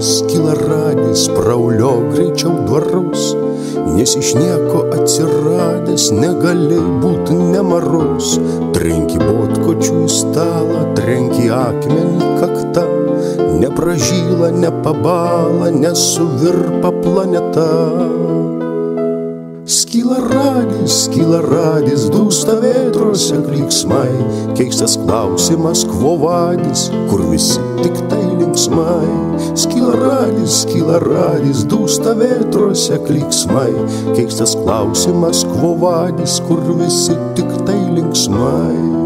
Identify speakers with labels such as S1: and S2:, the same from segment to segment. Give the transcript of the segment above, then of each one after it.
S1: skyla radis, praulio greičiau dvarus, nes iš nieko atsiradęs negali būt nemarus. Trenki botkočių į stalą, trenki akmenį kaktą, nepražyla, nepabala, nesuvirpa planeta. Skyla radis, dūsta vėtrose klyksmai, keistas klausimas, kvo vadis, kur visi tik tai linksmai. Skyla radis, dūsta vėtrose klyksmai, keistas klausimas, kvo vadis, kur visi tik tai linksmai.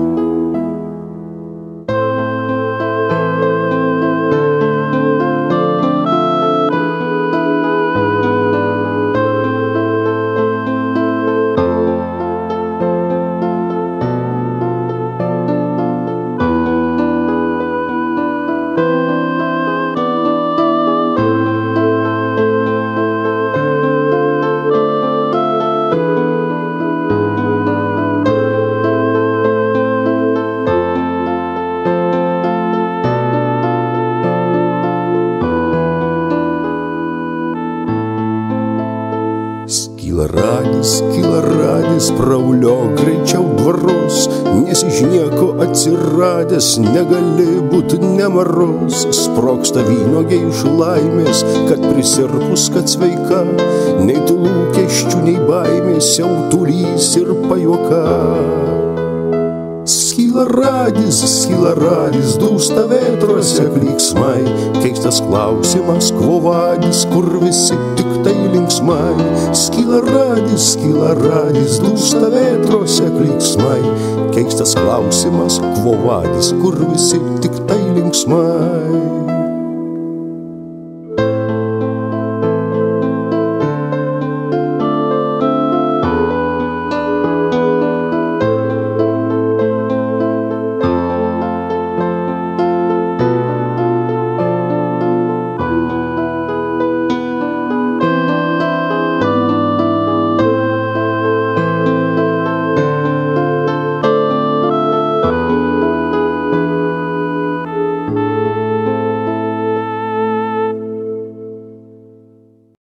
S1: Skyla radis, praulio greičiau dvarus, nes iš nieko atsiradęs negali būt nemarus. Sproksta vynuogė iš laimės, kad prisirpus, kad sveika, nei tų lūkesčių, nei baimės, siautulys ir pajuoka. Skyla radis, dūsta vėtrose klyksmai, keistas klausimas, kvo vadis, kur visi tik tai linksmai. Skyla radis, dūsta vėtrose klyksmai, keistas klausimas, kvo vadis, kur visi tik tai linksmai.